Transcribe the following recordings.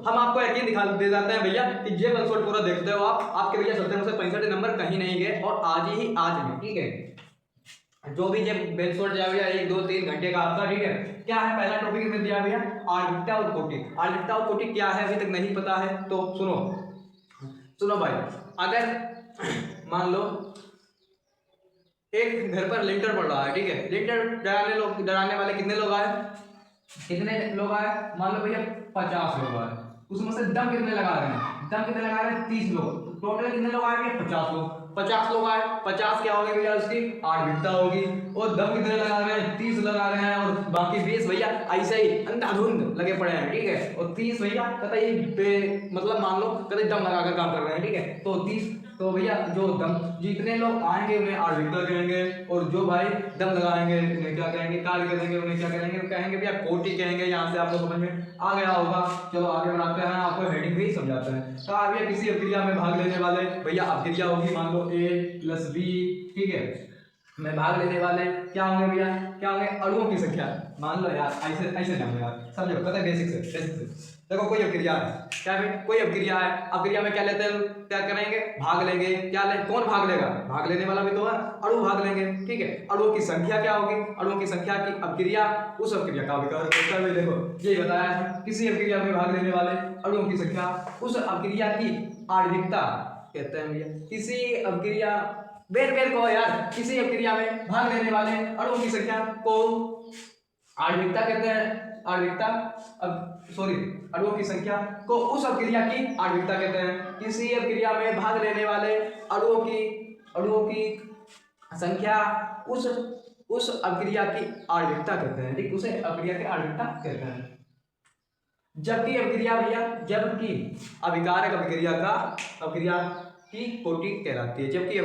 हम आपको यकीन दिखा दे जाते हैं भैया कि ये कंसोर्ट पूरा देखते हो आप, आपके भैया चलते हैं 65 नंबर कहीं नहीं गए और आज में, ठीक है। जो भी ये बेलसोट जाए भैया 1 2 3 घंटे का आपका, ठीक है। क्या है पहला टॉपिक में दिया भैया आर्विकता और कोटि। आर्विकता और कोटि क्या है अभी तक नहीं पता है तो सुनो भाई। अगर मान लो एक घर पर लिंटर पड़ रहा है, ठीक है। लिंटर डराने वाले कितने लोग आए, मान लो भैया 50 लोग आए। उसमें से दम कितने लगा रहे हैं, 30 लोग। टोटल कितने लोग आए, 50 लोग। 50 लोग आए, 50 क्या होगी भैया उसकी आर्विकता होगी। और दम कितने लगा रहे हैं, 30 लगा रहे हैं। और बाकी 20 भैया ऐसे ही अंधाधुंध लगे पड़े हैं, ठीक है। और 30 भैया कतई मतलब मान लो कतई दम लगाकर काम कर रहे हैं, ठीक है। तो 30 तो भैया जो दम जितने लोग आएंगे उन्हें आर्विकता कहेंगे, और जो भाई दम लगाएंगे उन्हें क्या कहेंगे, कार्य करेंगे उन्हें क्या करेंगे, कहेंगे भैया कोटि कहेंगे। यहाँ से आपको समझ में आ गया होगा। चलो आगे बढ़ाते हैं, आपको हेडिंग भी समझाते हैं। कहा भैया किसी अभिक्रिया में भाग लेने वाले, भैया अभिक्रिया होगी मान लो A + B, ठीक है। में भाग लेने वाले क्या होंगे भैया, क्या होंगे अणुओं की संख्या। मान लो यार ऐसे जाओ यार, समझो पता है बेसिक से। देखो कोई अभिक्रिया है, क्या है कोई अभिक्रिया है। अभिक्रिया में क्या लेते हैं, क्या करेंगे भाग लेंगे। कौन भाग लेगा, भाग लेने वाला भी तो है, अणु भाग लेंगे, ठीक है। अणुओं की संख्या क्या होगी, अणुओं की संख्या की अभिक्रिया उस अभिक्रिया का अभिकारक होता है। देखो ये बताया है किसी अभिक्रिया में भाग लेने वाले अणुओं की संख्या उस अभिक्रिया की आणविकता कहते हैं भैया। किसी अभिक्रिया बेर को यार, किसी अभिक्रिया में भाग लेने वाले अणुओं की संख्या को आणविकता कहते हैं। अणुओं की संख्या को उस अभिक्रिया की आणविकता कहते हैं। किसी अभिक्रिया में भाग लेने वाले अणुओं की संख्या उस अभिक्रिया की आणविकता कहते हैं, ठीक। उसे अभिक्रिया की आणविकता कहते हैं। जबकि अभिकारक अभिक्रिया की कोटि कहलाती है। जबकि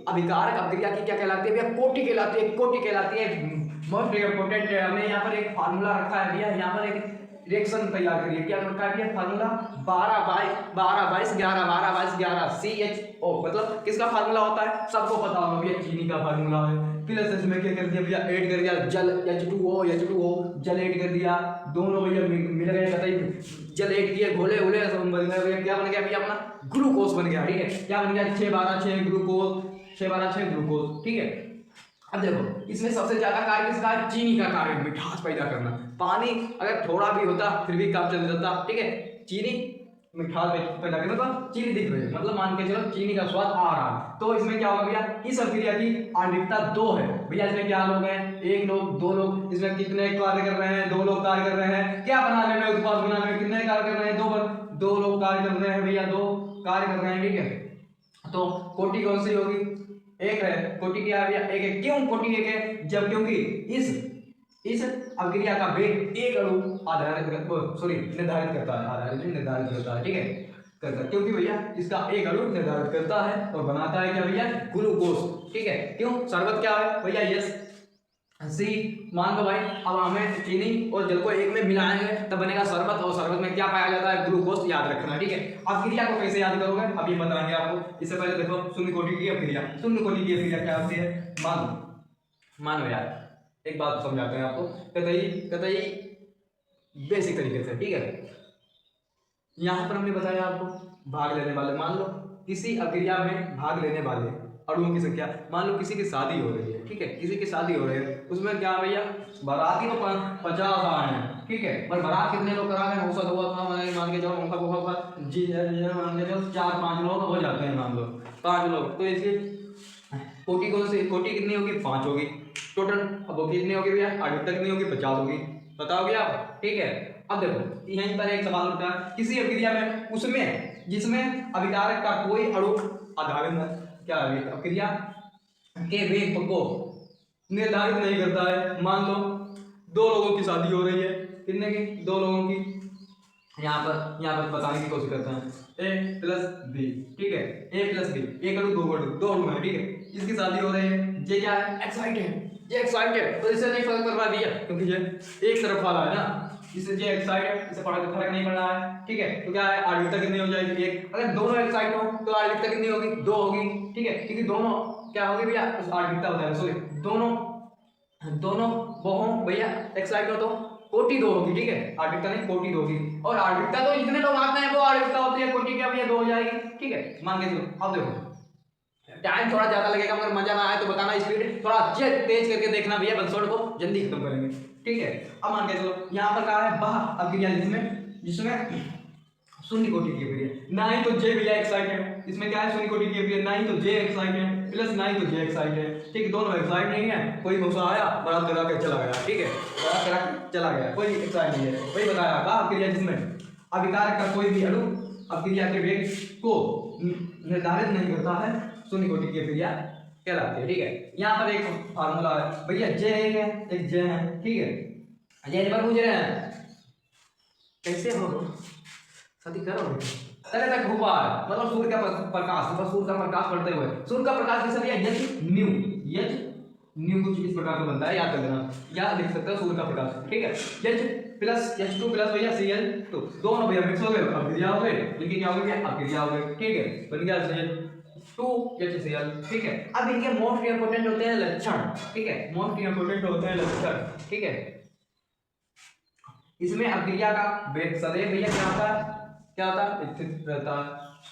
अभिकारक अभिक्रिया की क्या कहलाती है भैया, कोटि कहलाती है। मोस्ट इंपोर्टेंट है, हमने यहाँ पर एक फार्मूला रखा है भैया। यहाँ पर एक रिएक्शन तैयार करिए, क्या रखा है भैया फार्मूला 12/12/11 CHO। मतलब किसका फार्मूला होता है, सबको पता होगा भैया, चीनी का फार्मूला है। प्लस इसमें क्या कर दिया भैया, ऐड कर दिया जल H2O जल ऐड कर दिया। दोनों भैया मिल गए, कतई जल ऐड किए, घोले उले बन गए। क्या बन गया भैया अपना ग्लूकोज बन गया, ठीक है। क्या बन गया 6 12 6 ग्लूकोज, ठीक है। अब देखो इसमें सबसे ज्यादा कार्य किसका है, चीनी का कार्य, मिठास पैदा करना। पानी अगर थोड़ा भी होता फिर भी काम चल जाता, ठीक है। चीनी मिठास पैदा करना, तो चीनी दिख रही है, मतलब मान के चलो चीनी का स्वाद आ रहा है। तो इसमें क्या होगा भैया, इस अभिक्रिया की आणविकता 2 है भैया। इसमें क्या लोग हैं, 1 लोग 2 लोग। इसमें कितने कार्य कर रहे हैं, 2 लोग कार्य कर रहे हैं। क्या बनाने में, उत्पाद बनाने में कितने कार्य कर रहे हैं, 2 लोग कार्य कर रहे हैं भैया, 2 कार्य कर रहे हैं, ठीक है। तो कोटि कौन सी होगी, एक है। कोटि क्या है भैया, एक है। क्यों कोटि एक है, जब क्योंकि इस अभिक्रिया का वेग एक अणु निर्धारित करता है, ठीक है। क्योंकि भैया इसका एक अणु निर्धारित करता है और बनाता है क्या भैया, ग्लूकोज, ठीक है। क्यों, शरबत क्या है भैया, यस सी। मान लो भाई अब हमें चीनी और जल को एक में मिलाएंगे तब बनेगा शरबत, और शरबत में क्या पाया जाता है, ग्लूकोज। याद रखना, ठीक है। अभिक्रिया को कैसे याद करोगे अभी बताएंगे आपको। इससे पहले देखो शून्य कोटि की अभिक्रिया क्या होती है। मानो यार एक बात समझाते हैं आपको कतई बेसिक तरीके से, ठीक है। यहाँ पर हमने बताया आपको भाग लेने वाले, मान लो किसी अभिक्रिया में भाग लेने वाले अणुओं की संख्या। मान लो किसी की शादी हो रही है, ठीक है, किसी की शादी हो रही है। उसमें क्या भैया, बाराती तो 50 आए हैं, ठीक है। पर बारात कितने लोग करा रहे हैं, मान के चलो मान के चलो 4-5 लोग हो जाते हैं, मान लो 5 लोग। तो इसकी कोटि कौन सी, कोटि कितनी होगी, 5 होगी टोटल। अब वो कितनी होगी भैया, आणविकता कितनी होगी, 50 होगी। बताओगे आप, ठीक है। अब देखो यहीं पर एक सवाल उठा, किसी अभिक्रिया में उसमें जिसमें अभिकारक का कोई अणु आधारित क्या अभिक्रिया के वेग को निर्धारित नहीं करता है। मान लो 2 लोगों की शादी हो रही है, कितने की, 2 लोगों की। यहाँ पर बताने की कोशिश करते हैं, A + B, ठीक है। A + B, एक अणु 2 अणु है, ठीक है। इसकी शादी हो रही है, ये क्या है, एक्साइटेड। तो इससे नहीं फर्क पड़ रहा भैया, क्योंकि ये एक तरफ वाला है ना, इससे ये एक्साइटेड, इससे फर्क नहीं पड़ रहा है, ठीक है। तो क्या है, आणविकता कितनी हो जाएगी, 1। अगर दोनों एक्साइट हो तो आणविकता कितनी होगी, 2 होगी, ठीक है। क्योंकि दोनों क्या होगी भैया, आणविकता होता है, सॉरी दोनों वो हो भैया एक्साइट हो तो कोटि 2 होगी, ठीक है, आर्टिकता नहीं कोटि 2 होगी। और आर्टिकता तो जितने लोग आते हैं वो आर्टिकता होती है, कोटि क्या भैया 2 हो जाएगी, ठीक है, मान के चलो। अब देखो टाइम थोड़ा ज्यादा लगेगा, मगर मजा ना आए तो बताना, स्पीड थोड़ा तेज करके देखना भैया, बंसोड़ को जल्दी खत्म करेंगे, ठीक है। अब मान के चलो यहाँ पर कहा है बाह अभिक्रिया जिसमें शून्य कोटि की अभिक्रिया, ना ही तो जे भैया एक साइड है, इसमें क्या है शून्य कोटि की अभिक्रिया, ना ही तो जे एक साइड है प्लस ना ही तो जे एक साइड है, ठीक, दोनों एक साइड नहीं है, कोई घुसा आया बड़ा करा के चला गया, ठीक है, बड़ा करा के चला गया, कोई एक साइड नहीं है, वही बताया बाह अभिक्रिया जिसमें अभिकारक का कोई भी अणु अभिक्रिया के वेग को निर्धारित नहीं करता है, शून्य कोटि की अभिक्रिया कहलाती है, ठीक है। यहाँ पर एक फार्मूला है भैया, जे है एक जे है, ठीक है, जे पर पूछ रहे हैं कैसे हो सती करो तरह तक घुमार मतलब सूर्य का प्रकाश, मतलब सूर्य का प्रकाश पड़ते हुए, सूर्य का प्रकाश कैसे भैया यच न्यू कुछ इस प्रकार का बनता है, याद कर लेना, या लिख सकते हो सूर्य का प्रकाश, ठीक है, यच प्लस H2 प्लस भैया Cl2 दोनों भैया मिक्स हो गए, अभिक्रिया हो गई, लेकिन क्या हो गया अभिक्रिया हो गई, ठीक है, बन गया Cl2HCl, ठीक है। अब इनके मोस्ट इंपोर्टेंट होते हैं लक्षण, ठीक है, मोस्ट इंपोर्टेंट होते हैं लक्षण, ठीक है। इसमें अभिक्रिया का वेग सदैव भैया क्या होता है स्थिर रहता है,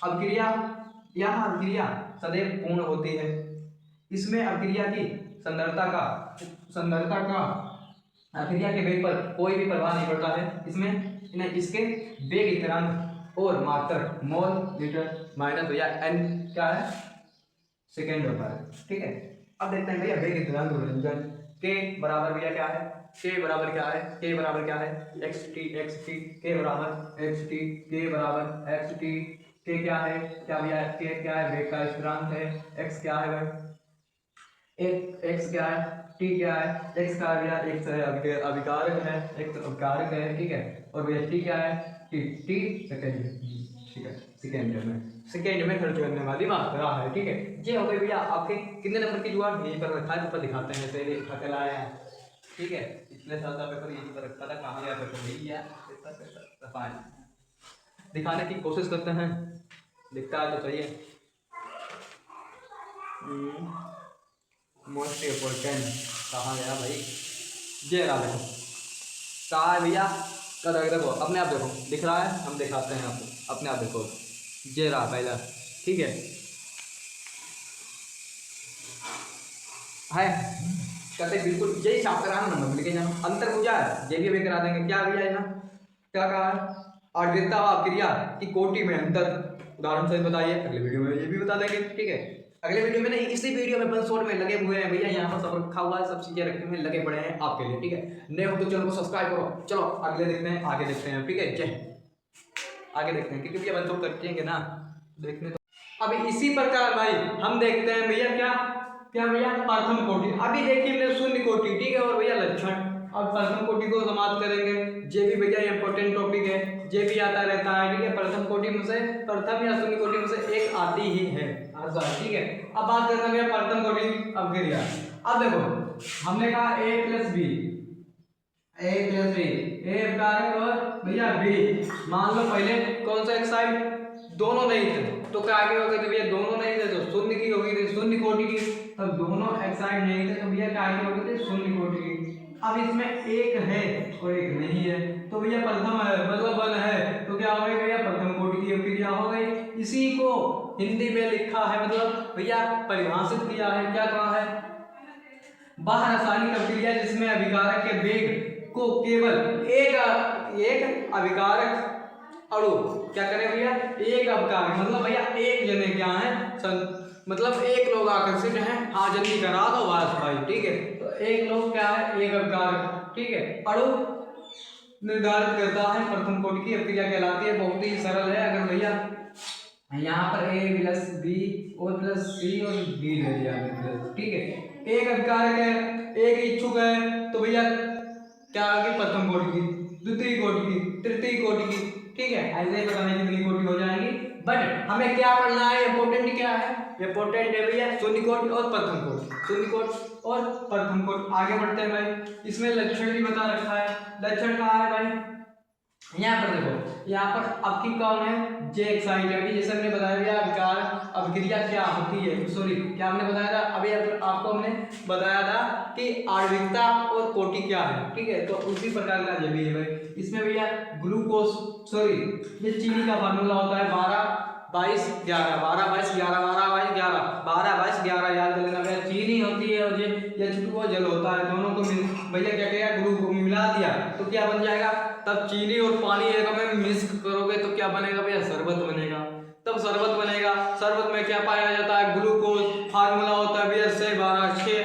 अभिक्रिया सदैव पूर्ण होती है, इसमें अभिक्रिया की संदर्भता का अभिक्रिया के वेग पर कोई भी प्रभाव नहीं पड़ता है, इसमें इसके वेग स्थिरांक और मात्रक मोल लीटर माइनस भैया n क्या है सेकेंड होता है, ठीक है। अब देखते हैं भैया वेग स्थिरांक व्यंजन के बराबर भैया क्या है, के बराबर क्या है xt के बराबर xt के बराबर xt के क्या है भैया के क्या है वेग का स्थिरांक है, x क्या है भाई x क्या है, t क्या है, x का भैया x है अभिकारक है, x अभिकारक है, ठीक है, और भैया t क्या है t सेकंड, ठीक है, सेकंड में खर्च करने वाली मात्रा है, ठीक है। ये हो गई भैया आपके कितने नंबर की जुगाड़ यहीं पर रखा है, पेपर दिखाते हैं, पहले उठा के लाए हैं, ठीक है, पिछले साल का पेपर यहीं पर रखा था, कहाँ गया पेपर, नहीं गया पेपर, दिखाने की कोशिश करते हैं, दिखता है तो सही है। मोस्ट इम्पोर्टेंट कहाँ गया भाई, ये रहा देखो, कहाँ है भैया, कद देखो अपने आप देखो दिख रहा है, हम दिखाते हैं आपको, अपने आप देखो, ये रहा पहला, ठीक है कहते बिल्कुल यही साफ कराना नंबर लेके जाना, अंतर पूजा है ये भी करा देंगे, क्या भैया है ना, क्या कहा है आर्द्रता व अभिक्रिया की कोटि में अंतर उदाहरण से बताइए, अगले वीडियो में ये भी बता देंगे, ठीक है, अगले वीडियो में नहीं इसी वीडियो में बंसोड़ में लगे हुए हैं भैया, यहाँ पर सब रखा हुआ है, सब चीजें रखे हुए लगे पड़े हैं आपके लिए, ठीक है, नए हो तो चैनल को सब्सक्राइब करो, चलो अगले देखते हैं, आगे देखते हैं, ठीक है, जय आगे देखते हैं, क्योंकि भैया बंसोड़ करेंगे ना देखने तो। अब इसी प्रकार भाई हम देखते हैं भैया क्या भैया प्रथम कोटि, अभी देखिए हमने शून्य कोटि, ठीक है, और भैया लक्षण, अब प्रथम कोटि को समाप्त करेंगे, जे भी भैया इंपॉर्टेंट टॉपिक है, जे भी आता रहता है, ठीक है, प्रथम कोटि में से प्रथम या शून्य कोटि में से एक आती ही है, ठीक है। अब बात करते हैं प्रथम कोटि अभिक्रिया, अब देखो हमने कहा a प्लस बी ए अभिकारक और भैया बी, मान लो पहले कौन सा एक साइड दोनों नहीं थे तो क्या आगे हो गए थे भैया, दोनों नहीं थे तो शून्य की हो गई थी, शून्य कोटि की, तब दोनों एक साइड नहीं थे तो भैया क्या आगे हो गए थे शून्य कोटि की। अब इसमें एक है और एक नहीं है तो भैया प्रथम है मतलब वन है तो क्या हो गई भैया प्रथम कोटि की अभिक्रिया हो गई। इसी को हिंदी में लिखा है मतलब भैया परिभाषित किया है, क्या कहा है, बाह्य रासायनिक अभिक्रिया जिसमें अभिकारक के वेग को केवल एक अभिकारक अणु क्या करें भैया, एक अभिकारक मतलब भैया एक जने क्या है मतलब एक लोग आकर्षित हैं, हाँ जल्दी करा दो बस भाई, ठीक है, तो एक लोग क्या है एक अभिकारक, ठीक है, अणु निर्धारित करता है प्रथम कोटि की अभिक्रिया कहलाती है। बहुत ही सरल है, अगर भैया यहाँ पर a प्लस बी और प्लस सी और डी ले लिया, ठीक है, एक अभिकारक है एक इच्छुक है तो भैया क्या आगे प्रथम कोटि की, द्वितीय कोटि की, तृतीय कोटि की, ठीक है, ऐसे ही पता नहीं कितनी कोटि हो जाएंगी, बट हमें क्या पढ़ना है, इंपोर्टेंट क्या है, इंपोर्टेंट है भैया शून्य कोटि और प्रथम कोटि, शून्य कोटि और प्रथम कोटि। आगे बढ़ते हैं भाई, इसमें लक्षण भी बता रखा है, लक्षण कहा है भाई यहाँ पर देखो, यहाँ पर आपकी कौन है, जे एक्साइटेड, जैसे हमने बताया भैया विकार अभिक्रिया क्या होती है, सॉरी क्या हमने बताया था अभी आपको हमने बताया था कि आणविकता और कोटि क्या है, ठीक है। तो उसी प्रकार का ये भी है भाई। इसमें भैया ग्लूकोज, सॉरी ये चीनी का फार्मूला होता है 12 22 11, 12 22 11, 12 22 11, 12 22 11 याद कर लेना भैया। चीनी होती है और ये H2O जल होता है, दोनों को भैया क्या किया, ग्लूकोज मिला दिया तो क्या बन जाएगा, तब चीनी और पानी एक में मिक्स करोगे तो क्या बनेगा भैया, शरबत बनेगा। तब शरबत बनेगा, शरबत में क्या पाया जाता है, ग्लूकोज। फार्मूला होता है भैया 6 12 6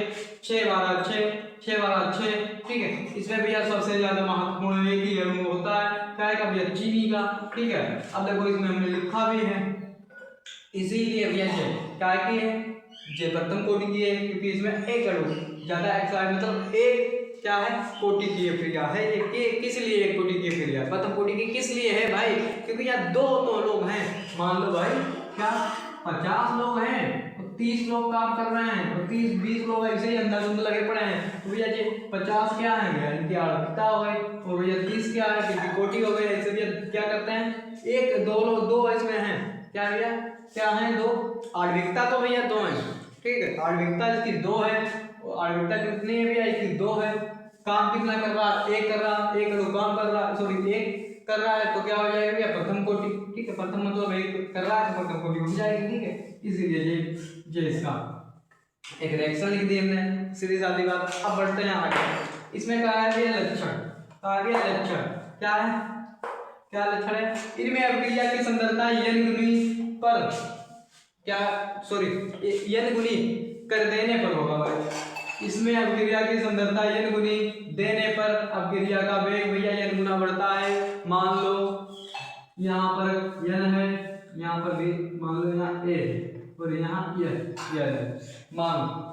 6 12 6 6 12 6, ठीक है। इसमें भैया सबसे ज्यादा महत्वपूर्ण एक ही अणु होता है, क्या है भैया, चीनी का, ठीक है। अब देखो इसमें हमने लिखा भी है, इसीलिए भैया क्या की है, जे प्रथम कोटि की है, क्योंकि इसमें एक अणु ज्यादा एक्साइड मतलब एक क्या है, कोटि की क्रिया है ये। किस लिए एक कोटि की क्रिया, प्रथम कोटि की किस लिए है भाई, क्योंकि यहाँ दो तो लोग हैं, मान लो भाई क्या 50 लोग हैं और 30 लोग काम कर रहे हैं और 30 20 लोग ऐसे ही अंधाधुंध लगे पड़े हैं, तो भैया जी 50 क्या है भैया, इनकी आवश्यकता हो गई, और भैया 30 क्या है, क्योंकि कोटि हो गई, ऐसे भैया क्या करते हैं, एक दो लोग दो इसमें हैं, क्या भैया क्या है, दो आणविकता तो भैया दो है, ठीक है। आणविकता इसकी दो है, और आणविकता कितनी है भैया, इसकी दो है। काम कितना कर रहा है, एक कर रहा, एक लोग काम कर रहा है, सॉरी एक कर रहा है, तो क्या हो जाएगा भैया, प्रथम कोटि, ठीक है। प्रथम मतलब एक कर रहा है तो प्रथम कोटि हो जाएगी, ठीक है। इसीलिए ये इसका एक रिएक्शन लिख दी हमने, सीधी सादी बात। अब बढ़ते हैं आगे, इसमें क्या है भैया, लक्षण, आगे लक्षण क्या है, क्या लक्षण है, इनमें अभिक्रिया की सांद्रता n गुनी पर क्या, सॉरी n गुनी कर देने पर होगा भाई। इसमें अभिक्रिया की सांद्रता n गुनी देने पर अभिक्रिया का वेग भैया n गुना बढ़ता है। मान लो यहाँ पर n है, यहाँ पर भी मान लो यहाँ a है और यहाँ n है, मान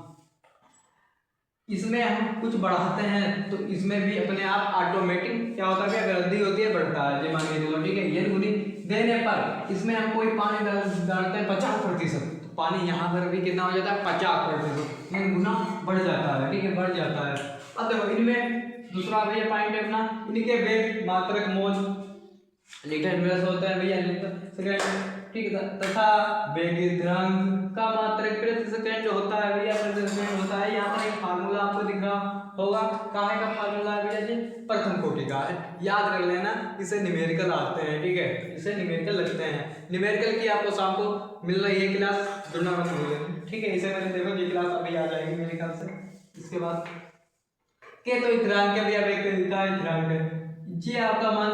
इसमें हम कुछ बढ़ाते हैं तो इसमें भी अपने आप ऑटोमेटिक क्या होता है, वृद्धि होती है, बढ़ता है। ये मान के चलो, ठीक है। n गुनी देने पर इसमें हम कोई पानी डालते हैं 50%, तो पानी यहाँ पर भी कितना हो जाता है, 50%, n गुना बढ़ जाता है, ठीक है, बढ़ जाता है। अब देखो इनमें दूसरा भैया पॉइंट है अपना, इनके वेग मात्रक मोल लीटर में होता है भैया सेकंड, ठीक है, तथा वेग स्थिरांक का मात्रक प्रति सेकंड होता है भैया, प्रति सेकंड होता है। यहाँ पर एक फार्मूला आपको दिख रहा होगा, काहे का फार्मूला है भैया जी, प्रथम कोटि का है, याद कर लेना। इसे न्यूमेरिकल आते हैं, ठीक है, इसे न्यूमेरिकल लगते हैं। न्यूमेरिकल की आपको शाम को मिल रही है क्लास, जुड़ना मत भूलिए, ठीक है। इसे मैंने देखो ये क्लास अभी आ जाएगी मेरे ख्याल से। इसके बाद के तो स्थिरांक है भैया, वेग का स्थिरांक है, ये आपका मान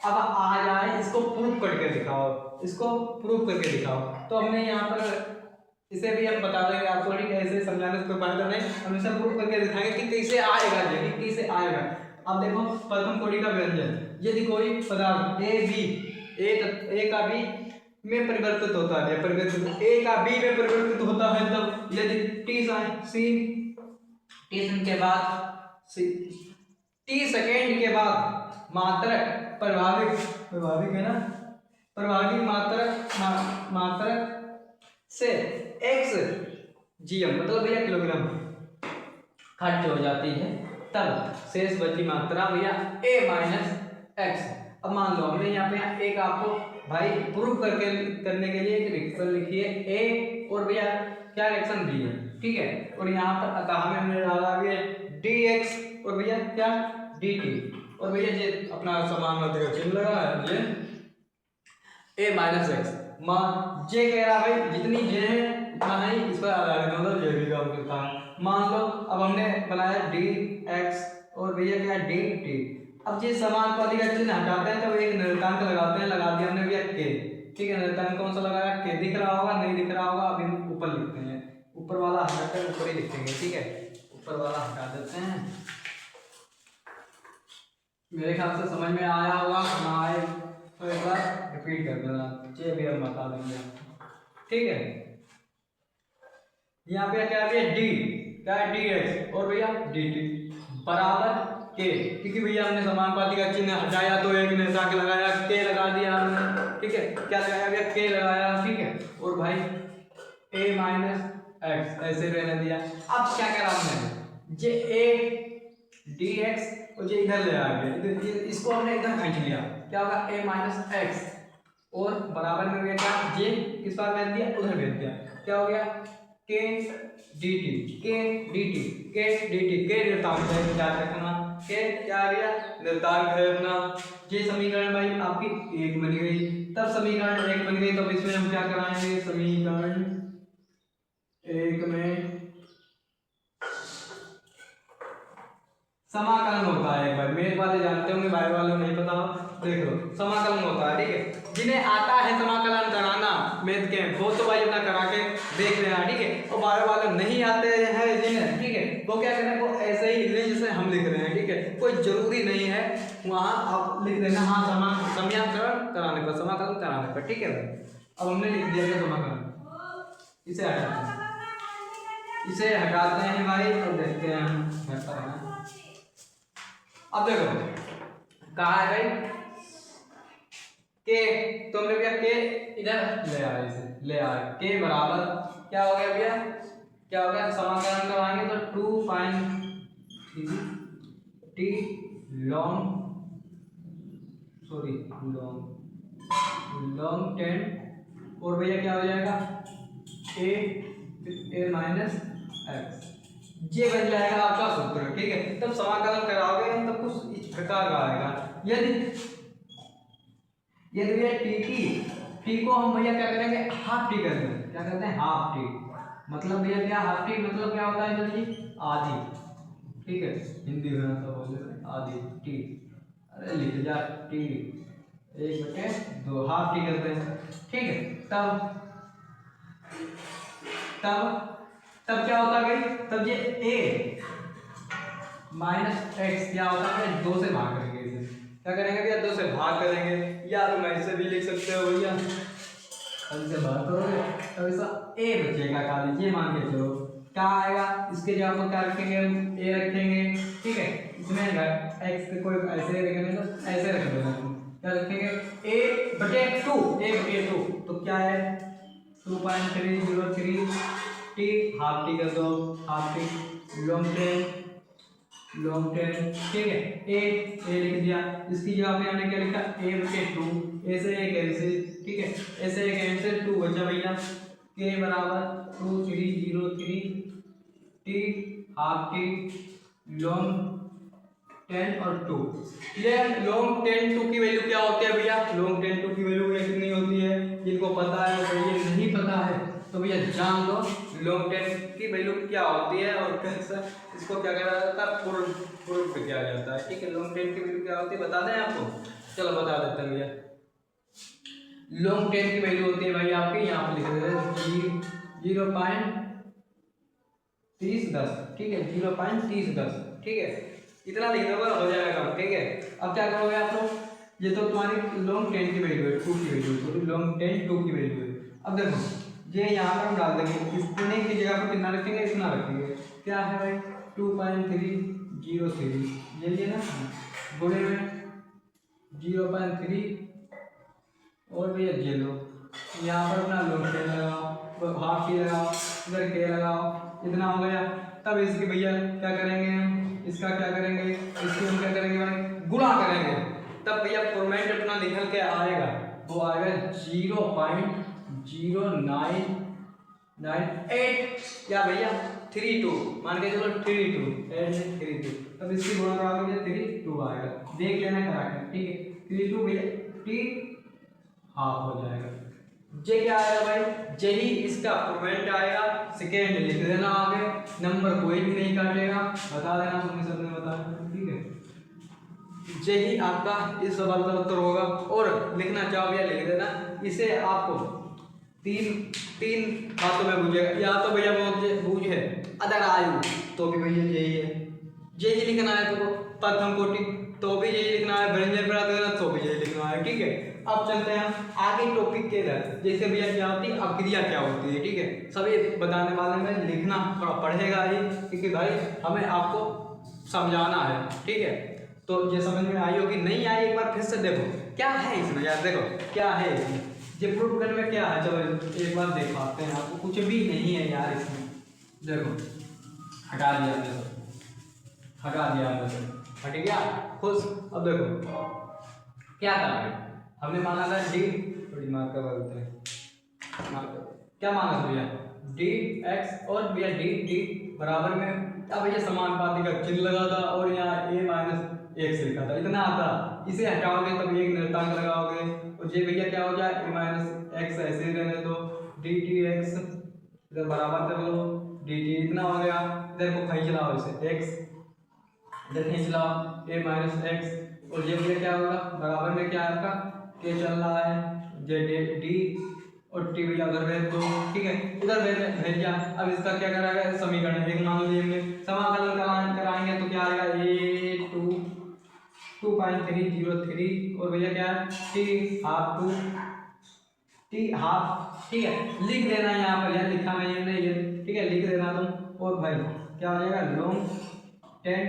अब आ जाए, इसको प्रूफ करके दिखाओ, इसको प्रूफ करके दिखाओ। तो हमने यहाँ पर इसे भी हम बता देंगे आपको, ठीक है, ऐसे समझाने से कोई फायदा नहीं, हम इसे प्रूफ करके दिखाएंगे कि कैसे आएगा, ये कैसे आएगा। अब देखो प्रथम कोटि का व्यंजन, यदि कोई पदार्थ ए बी, ए का बी में परिवर्तित होता है, परिवर्तित ए का बी में परिवर्तित होता है, तब यदि टी के बाद टी सेकेंड के बाद मात्रक प्रभाविक है ना, प्रभावी मात्रक से x जीएम मतलब भैया किलोग्राम खर्च हो जाती है, तब शेष बची मात्रा भैया a माइनस एक्स। अब मान लो हमने यहाँ पे एक आपको भाई प्रूफ करने के लिए एक रिएक्शन लिखिए a और भैया क्या रिएक्शन b है, ठीक है। और यहाँ पर अतः में हमने डाला भैया dx और भैया क्या dt, और भैया ये अपना समान मात्रा चिन्ह लगा है, ये a माइनस एक्स, मान जे कह रहा भाई जितनी जे है उतना ही इस पर आधारित मतलब जे भी काम करता है। मान लो अब हमने बनाया dx और भैया क्या dt। अब ये समान वाली का चिन्ह हटाते हैं, तब एक निर्देशांक लगाते हैं, लगा दिया हमने भैया k, ठीक है। निर्देशांक कौन सा लगाया, k दिख रहा होगा, नहीं दिख रहा होगा, अब हम ऊपर लिखते हैं, ऊपर वाला हटाकर ऊपर ही लिखेंगे, ठीक है, ऊपर वाला हटा देते हैं। मेरे ख्याल से समझ में आया होगा, ना आए तो एक बार रिपीट कर देना, ये भी हम बता देंगे, ठीक है। यहाँ पे क्या है डी, क्या है dx और भैया dt बराबर k, क्योंकि भैया हमने समानुपाती का चिन्ह हटाया तो एक निर्देशांक लगाया, k लगा दिया हमने, ठीक है, क्या लगाया भैया k लगाया, ठीक है, और भाई a माइनस एक्स ऐसे रहने दिया। अब क्या करा हमने, जे a dx और ये इधर ले आ गया, इसको हमने इधर खींच लिया, क्या होगा a माइनस एक्स, और बराबर में हो गया क्या, जे किस बार भेज दिया, उधर भेज दिया, क्या हो गया के डी टी, के निर्धारक है, याद रखना के क्या आ गया, निर्धारक है अपना। ये समीकरण भाई आपकी एक बन गई। तब समीकरण एक बन गई तो इसमें हम क्या कराएंगे, समीकरण एक में समाकलन होता है। एक बार मेरे वाले जानते होंगे, भाई वालों नहीं पता, देख लो समाकलन होता है, ठीक है। जिन्हें आता है समाकलन कराना मैथ के, वो तो भाई अपना करा के देख रहे हैं, ठीक है। और बारह वाले नहीं आते हैं जिन्हें, ठीक है, वो क्या करें, वो ऐसे ही लिख लें जैसे हम लिख रहे हैं, ठीक है। कोई जरूरी नहीं है वहाँ आप लिख देना हाँ समाकलन कराने पर, समाकलन कराने पर, ठीक है भाई। अब हमने लिख दिया समाकलन, इसे हटाते हैं भाई, और देखते हैं हम घटता है। अब देखो कहा है भाई के, तो हमने भैया के इधर ले आए, इसे ले आए, के बराबर क्या हो गया भैया, क्या हो गया, समाकलन करवाएंगे तो 2 sin 3t log log 10, और भैया क्या हो जाएगा a माइनस एक्स, ये बन जाएगा आपका सूत्र, ठीक है। तब समाकलन कराओगे तब कुछ इस प्रकार का आएगा। यदि भैया टी को हम भैया क्या करेंगे, हाफ टी कर देंगे, क्या करते हैं हाफ टी, मतलब भैया क्या हाफ टी मतलब क्या होता है, जल्दी आधी, ठीक है, हिंदी में तो बोले आधी टी, अरे लिख जा टी 1/2 हाफ टी करते हैं, ठीक है। तब क्या होता है, तब ये a माइनस एक्स क्या होता है, 2 से भाग करेंगे, इसे क्या करेंगे भैया, 2 से भाग करेंगे, या तो मैं इसे भी लिख सकते हो भैया, से भाग करोगे तब ऐसा a बचेगा खाली, ये मान के चलो क्या आएगा, इसके जगह पर क्या रखेंगे, हम a रखेंगे, ठीक है। इसमें x को कोई ऐसे रखेंगे तो ऐसे रख देना, क्या रखेंगे a/2, तो क्या है 2.303 टी, हाफ टी कर दो, हाफ टी लॉन्ग 10, ठीक है। ए लिख दिया, इसकी जगह पे हमने क्या लिखा a/2, ऐसे एक कैंसिल, ठीक है, ऐसे एक कैंसिल, 2 बचा भैया, के बराबर 2303 टी हाफ टी लॉन्ग 10 और 2। ये लॉन्ग 10 2 की वैल्यू क्या होती है भैया, लॉन्ग 10 2 की वैल्यू कितनी होती है, जिनको पता है और ये नहीं पता है तो भैया जान लो लॉन्ग 10 की वैल्यू क्या होती है, और कैसे इसको क्या करा जाता है, प्रूफ किया जाता है, ठीक है। लॉन्ग 10 की वैल्यू क्या होती है बता दें आपको, चलो बता देते हैं भैया। लॉन्ग 10 की वैल्यू होती है भाई आपकी, यहाँ पे लिख देते हैं 0.3010, ठीक है, 0.3010, ठीक है, इतना लिख दोगे हो जाएगा, ठीक है। अब क्या करोगे आप लोग, ये तो तुम्हारी लॉन्ग 10 की वैल्यू है, 2 की वैल्यू है, तो लॉन्ग 10 2 की वैल्यू है। अब देखो ये यहाँ पर हम डाल देंगे, इतने की जगह पर कितना रखेंगे, इतना रखेंगे, क्या है भाई 2.303, ये ना गुणे में 0.3 और भैया ये लो, यहाँ पर अपना लॉन्ग 10 लगाओ, हाफ की लगाओ, इधर के लगाओ, इतना हो गया। तब इसकी भैया क्या करेंगे हम, इसका क्या करेंगे, इसकी हम क्या करेंगे भाई गुणा करेंगे, तब भैया फॉर्मेट अपना निकल के आएगा, वो आएगा 0.0998 क्या भैया 32, मान के चलो 32, तब इसकी गुणा करोगे 32 आएगा, देख लेना करा के, ठीक है। 32 भैया टी हाफ हो जाएगा, जे क्या आएगा भाई, यही इसका फॉर्मेट आएगा, सेकेंड लिख देना आगे, नंबर कोई भी नहीं काटेगा, बता देना तुमने सबने बताया, ठीक है। यही आपका इस सवाल का उत्तर होगा, और लिखना चाहो या लिख देना, इसे आपको तीन बातों में बूझेगा, या तो भैया बूझ है अदर आयु तो भी भैया यही है, यही लिखना है, तो प्रथम कोटि तो भी यही लिखना है, व्यंजन प्राप्त तो भी यही लिखना है, ठीक है। अब चलते हैं आगे टॉपिक के इधर, जैसे भैया क्या होती है अक्रिया क्या होती है, ठीक है, सभी बताने वाले में लिखना थोड़ा पड़ेगा ही, क्योंकि भाई हमें आपको समझाना है, ठीक है। तो ये समझ में आई होगी, नहीं आई एक बार फिर से देखो क्या है इसमें, यार देखो क्या है इसमें, ये प्रूफ करने में क्या है, चलो एक बार दिखाते हैं आपको, कुछ भी नहीं है यार इसमें, देखो हटा दिया मैंने, हटा दिया मैंने, हट गया खुश। अब देखो क्या था भाई, हमने माना था डी, थोड़ी मार्क करवा देते हैं, क्या माना था भैया डी एक्स और भैया डी टी बराबर में, अब भैया समानुपाती का चिन्ह लगा था और यहाँ ए माइनस एक्स लिखा था, इतना आता। इसे हटाओगे तब एक निर्धारक लगाओगे और ये भैया क्या हो जाए ए माइनस एक्स ऐसे ही रहने दो, डी टी एक्स इधर बराबर कर लो, डी टी इतना हो गया, इधर को खींच लाओ इसे एक्स, इधर खींच लाओ ए माइनस एक्स और ये भैया क्या होगा बराबर में क्या आपका के चल रहा है जे डी और टी भैया उधर भेज दो, ठीक है उधर भेज दिया। अब इसका क्या कराएगा समीकरण एक मान लीजिए हमने समाकलन कराएंगे तो क्या आएगा ए 2.303 और भैया क्या है टी हाफ 2 टी हाफ, ठीक है लिख देना यहाँ पर, यार लिखा नहीं है ये, ठीक है लिख देना तुम। और भाई क्या हो जाएगा लॉन्ग 10,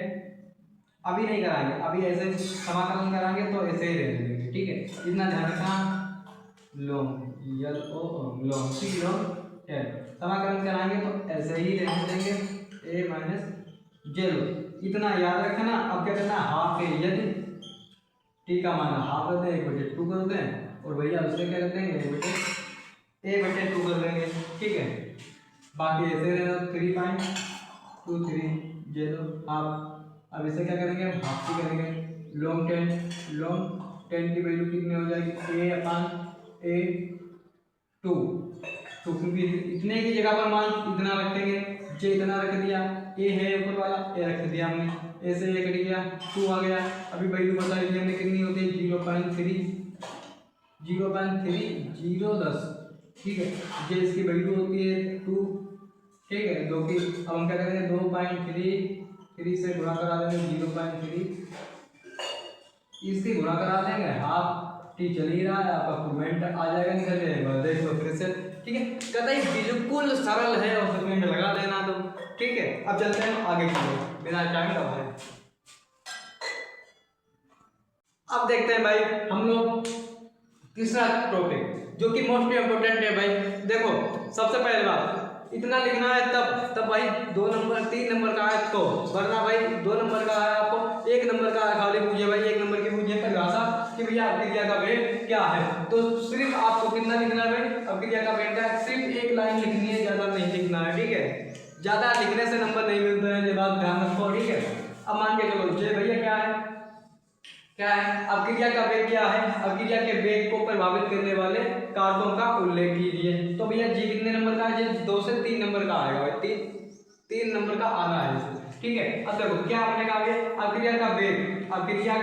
अभी नहीं कराएंगे, अभी ऐसे समाकलन कराएंगे तो ऐसे ही रहने देंगे, ठीक है इतना ध्यान रखना। लॉन्ग यल ओ लॉन्ग सी लॉन्ग 10 समाकलन कराएंगे तो ऐसे ही रहने देंगे ए माइनस जेरो, इतना याद रखना। अब क्या करना हाफ ए यदि टी का मान हाफ करते हैं 1/2 कर देते हैं और भैया उससे क्या करते हैं a/2 कर देंगे, ठीक है बाकी ऐसे रहना 3.23 जेरो हाफ। अब इसे क्या करेंगे हाफ की करेंगे लॉन्ग 10 की वैल्यू कितनी हो जाएगी a/2 क्योंकि इतने की जगह पर मान इतना रखेंगे, जे इतना रख दिया, ए है ऊपर वाला ए रख दिया हमने, ए से ए कट गया 2 आ गया। अभी वैल्यू बताई थी हमने कितनी होती है 0.3 ठीक है, जे इसकी वैल्यू होती है 2, ठीक है जो कि अब हम क्या करेंगे 2.3 से गुणा करा देंगे 0.3, इसकी गुणा करा देंगे हाफ टी चल ही रहा है, आपका कमेंट आ जाएगा निकल जाएगा, देख लो फिर से, ठीक है कतई बिल्कुल सरल है और कमेंट लगा देना तो, ठीक है। अब चलते हैं आगे की ओर बिना टाइम गवाए। अब देखते हैं भाई हम लोग तीसरा टॉपिक जो कि मोस्ट इंपोर्टेंट है भाई। देखो सबसे पहले बात इतना लिखना है तब भाई 2 नंबर 3 नंबर का है तो, वरना भाई 2 नंबर का है आपको 1 नंबर का खाली पूछे भाई 1 नंबर की पूछे परिभाषा कि भैया अभिक्रिया का वेग क्या है, तो सिर्फ आपको कितना लिखना है भाई अभिक्रिया का वेग का सिर्फ 1 लाइन लिखनी है, ज्यादा नहीं लिखना है, ठीक है ज्यादा लिखने से नंबर नहीं मिलते हैं, ये बात ध्यान रखो, ठीक है। अब मान के चलो जे भैया क्या है अभिक्रिया का वेग क्या है, अभिक्रिया के वेग को प्रभावित करने वाले कारकों का उल्लेख कीजिए। तो भैया जी कितने नंबर का है, जी 2 से 3 नंबर का आएगा भाई, 3 नंबर का आना है इसे, ठीक है। अब देखो क्या हमने कहा भैया अभिक्रिया का वेग अभिक्रिया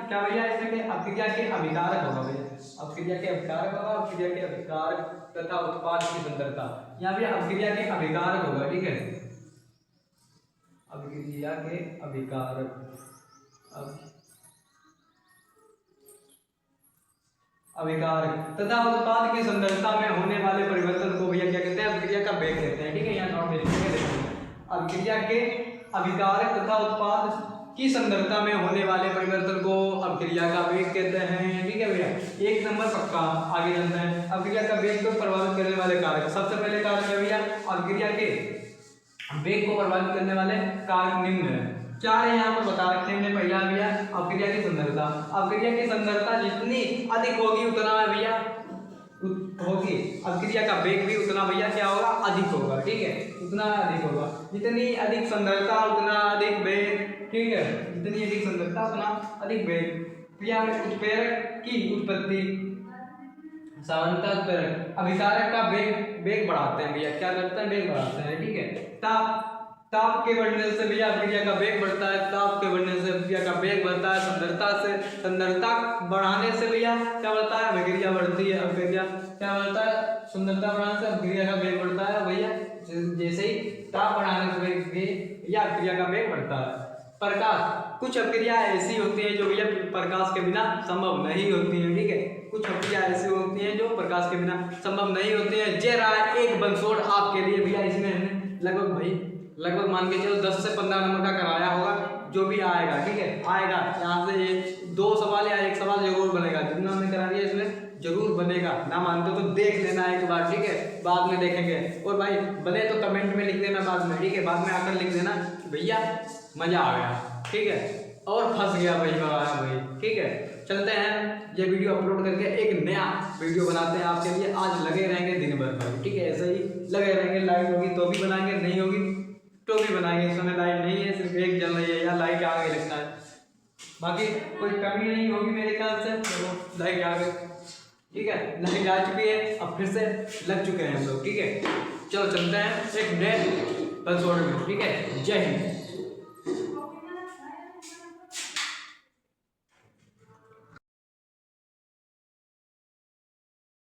क्या भैया इसमें के अभिक्रिया के अभिकारक होगा भैया, अभिक्रिया के अभिकारक होगा, अभिक्रिया के अभिकारक तथा उत्पाद की सांद्रता, यहाँ भी अभिक्रिया के अभिकारक होगा, ठीक है अभिक्रिया के अभिकारक अभिकारक तथा उत्पाद की सांद्रता में होने वाले परिवर्तन को भैया क्या कहते हैं अभिक्रिया का वेग कहते हैं, ठीक है यहाँ नोट लिखेंगे। अभिक्रिया के अभिकारक तथा उत्पाद की सांद्रता में होने वाले परिवर्तन को अभिक्रिया का वेग कहते हैं, ठीक है भैया 1 नंबर पक्का। आगे चलते हैं अभिक्रिया का वेग को प्रभावित करने वाले कारक, सबसे पहले कारक है भैया अभिक्रिया के वेग को प्रभावित करने वाले कारक निम्न है, 4 यहाँ पर बता रखे हैं। पहला भैया अभिक्रिया की सांद्रता, अभिक्रिया की सांद्रता जितनी अधिक होगी उतना भैया होगी अभिक्रिया का वेग भी उतना भैया क्या होगा अधिक होगा, ठीक है उतना अधिक होगा, जितनी अधिक सांद्रता उतना अधिक वेग, ठीक है जितनी अधिक सांद्रता उतना अधिक वेग। भैया उत्प्रेरक की उत्पत्ति सामान्यतः उत्प्रेरक अभिकारक का वेग बढ़ाते हैं भैया, क्या करते हैं वेग बढ़ाते हैं, ठीक है ताप के बढ़ने से भैया अभिक्रिया का वेग बढ़ता है, ताप के बढ़ने से अभिक्रिया का वेग बढ़ता है, सांद्रता बढ़ाने से भैया क्या बढ़ता है अभिक्रिया बढ़ती है, अभिक्रिया क्या बढ़ता है सांद्रता बढ़ाने से अभिक्रिया का वेग बढ़ता है भैया, जैसे ही ताप बढ़ाने से भैया अभिक्रिया का वेग बढ़ता है। प्रकाश, कुछ अभिक्रिया ऐसी होती है जो भैया प्रकाश के बिना संभव नहीं होती है, ठीक है कुछ अभिक्रिया ऐसी होती है जो प्रकाश के बिना संभव नहीं होती है। जरा एक बंसोड़ आपके लिए भैया, इसमें लगभग मान के चलो 10 से 15 नंबर का कराया होगा, जो भी आएगा ठीक है आएगा, यहाँ से 2 सवाल या 1 सवाल जरूर बनेगा, जितना हमने करा दिया इसमें जरूर बनेगा, ना मानते तो देख लेना एक बार, ठीक है बाद में देखेंगे। और भाई बने तो कमेंट में लिख देना बाद में, ठीक है बाद में आकर लिख देना भैया मजा आ गया। ठीक है, और फंस गया भाई भाई। ठीक है, चलते हैं, ये वीडियो अपलोड करके एक नया वीडियो बनाते हैं आपके लिए। आज लगे रहेंगे दिन भर भाई, ठीक है, ऐसे ही लगे रहेंगे। लाइट होगी तो भी बनाएंगे, नहीं होगी तो भी बनाएंगे। इस समय लाइट नहीं है, सिर्फ एक जल रही है, या लाइट आ गई लगता है, बाकी कोई कमी नहीं होगी मेरे ख्याल से। चलो लाइट आ गई, ठीक है, लाइट आ चुकी है, अब फिर से लग चुके हैं हम लोग। ठीक है, चलो चलते हैं एक नए एपिसोड में। ठीक है, जय हिंद।